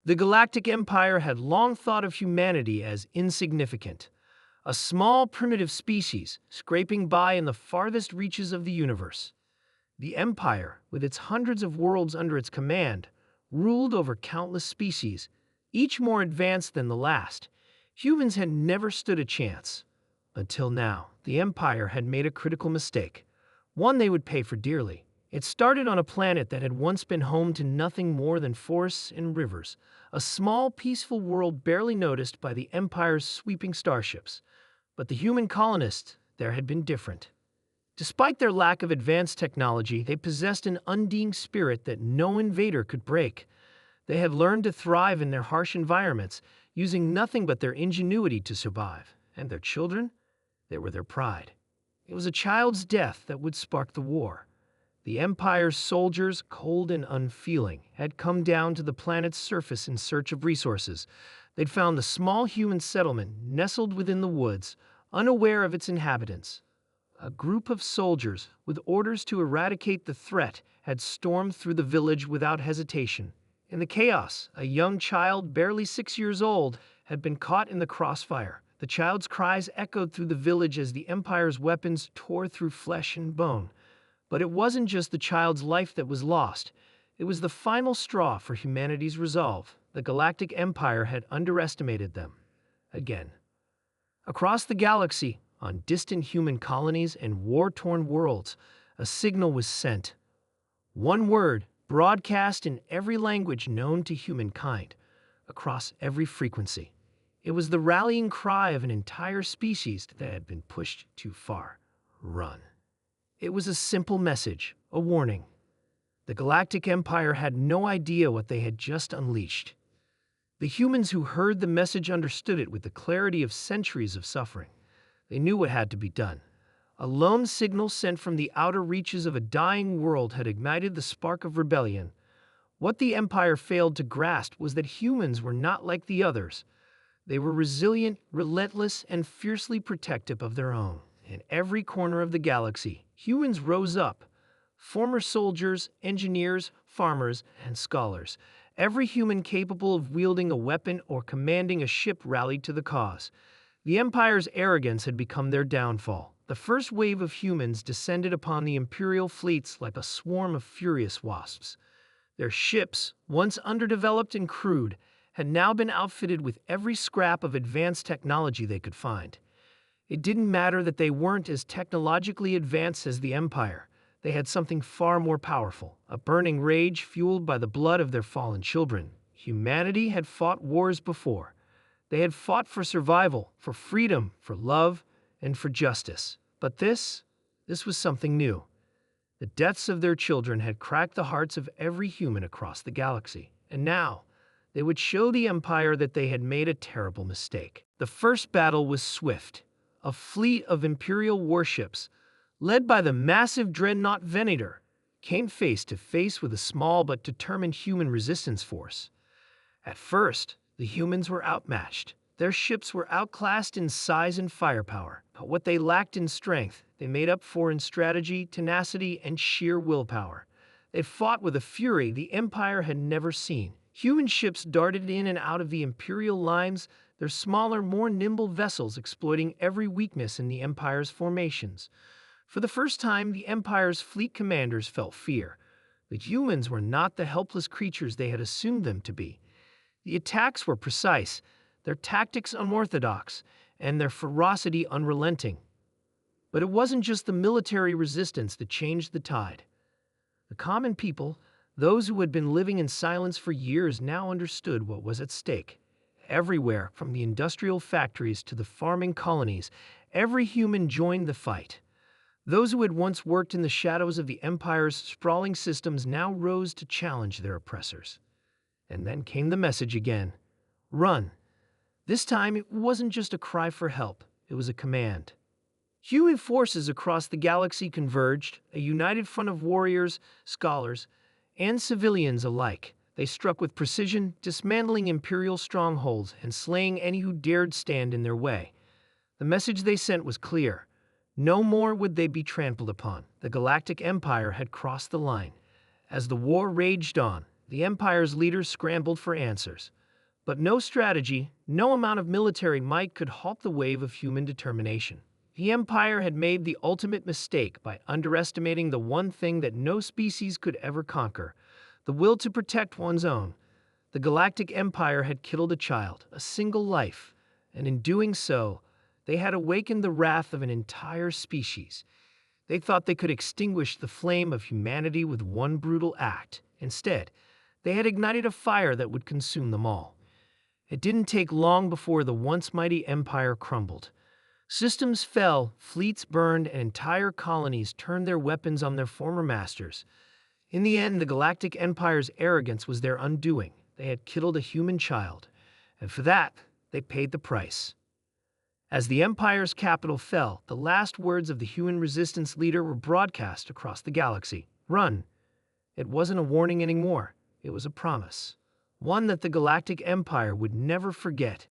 The Galactic Empire had long thought of humanity as insignificant, a small primitive species scraping by in the farthest reaches of the universe. The Empire, with its hundreds of worlds under its command, ruled over countless species, each more advanced than the last. Humans had never stood a chance. Until now, the Empire had made a critical mistake, one they would pay for dearly. It started on a planet that had once been home to nothing more than forests and rivers, a small, peaceful world barely noticed by the Empire's sweeping starships. But the human colonists there had been different. Despite their lack of advanced technology, they possessed an undying spirit that no invader could break. They had learned to thrive in their harsh environments, using nothing but their ingenuity to survive. And their children? They were their pride. It was a child's death that would spark the war. The Empire's soldiers, cold and unfeeling, had come down to the planet's surface in search of resources. They'd found a small human settlement nestled within the woods, unaware of its inhabitants. A group of soldiers, with orders to eradicate the threat, had stormed through the village without hesitation. In the chaos, a young child, barely 6 years old, had been caught in the crossfire. The child's cries echoed through the village as the Empire's weapons tore through flesh and bone. But it wasn't just the child's life that was lost. It was the final straw for humanity's resolve. The Galactic Empire had underestimated them. Again. Across the galaxy, on distant human colonies and war-torn worlds, a signal was sent. One word, broadcast in every language known to humankind, across every frequency. It was the rallying cry of an entire species that had been pushed too far. Run. It was a simple message, a warning. The Galactic Empire had no idea what they had just unleashed. The humans who heard the message understood it with the clarity of centuries of suffering. They knew what had to be done. A lone signal sent from the outer reaches of a dying world had ignited the spark of rebellion. What the Empire failed to grasp was that humans were not like the others. They were resilient, relentless, and fiercely protective of their own. In every corner of the galaxy, humans rose up. Former soldiers, engineers, farmers, and scholars. Every human capable of wielding a weapon or commanding a ship rallied to the cause. The Empire's arrogance had become their downfall. The first wave of humans descended upon the Imperial fleets like a swarm of furious wasps. Their ships, once underdeveloped and crude, had now been outfitted with every scrap of advanced technology they could find. It didn't matter that they weren't as technologically advanced as the Empire. They had something far more powerful, a burning rage fueled by the blood of their fallen children. Humanity had fought wars before. They had fought for survival, for freedom, for love, and for justice. But this was something new. The deaths of their children had cracked the hearts of every human across the galaxy. And now, they would show the Empire that they had made a terrible mistake. The first battle was swift. A fleet of Imperial warships, led by the massive dreadnought Venator, came face to face with a small but determined human resistance force. At first, the humans were outmatched. Their ships were outclassed in size and firepower, but what they lacked in strength, they made up for in strategy, tenacity, and sheer willpower. They fought with a fury the Empire had never seen. Human ships darted in and out of the Imperial lines, their smaller, more nimble vessels exploiting every weakness in the Empire's formations. For the first time, the Empire's fleet commanders felt fear. The humans were not the helpless creatures they had assumed them to be. The attacks were precise, their tactics unorthodox, and their ferocity unrelenting. But it wasn't just the military resistance that changed the tide. The common people, those who had been living in silence for years, now understood what was at stake. Everywhere, from the industrial factories to the farming colonies, every human joined the fight. Those who had once worked in the shadows of the Empire's sprawling systems now rose to challenge their oppressors. And then came the message again. Run. This time, it wasn't just a cry for help. It was a command. Human forces across the galaxy converged, a united front of warriors, scholars, and civilians alike. They struck with precision, dismantling Imperial strongholds and slaying any who dared stand in their way. The message they sent was clear. No more would they be trampled upon. The Galactic Empire had crossed the line. As the war raged on, The Empire's leaders scrambled for answers. But no strategy, no amount of military might could halt the wave of human determination. The Empire had made the ultimate mistake by underestimating the one thing that no species could ever conquer: the will to protect one's own. The Galactic Empire had killed a child, a single life, and in doing so, they had awakened the wrath of an entire species. They thought they could extinguish the flame of humanity with one brutal act. Instead, they had ignited a fire that would consume them all. It didn't take long before the once mighty empire crumbled. Systems fell, fleets burned, and entire colonies turned their weapons on their former masters. In the end, the Galactic Empire's arrogance was their undoing. They had killed a human child, and for that, they paid the price. As the Empire's capital fell, the last words of the human resistance leader were broadcast across the galaxy. Run! It wasn't a warning anymore. It was a promise. One that the Galactic Empire would never forget.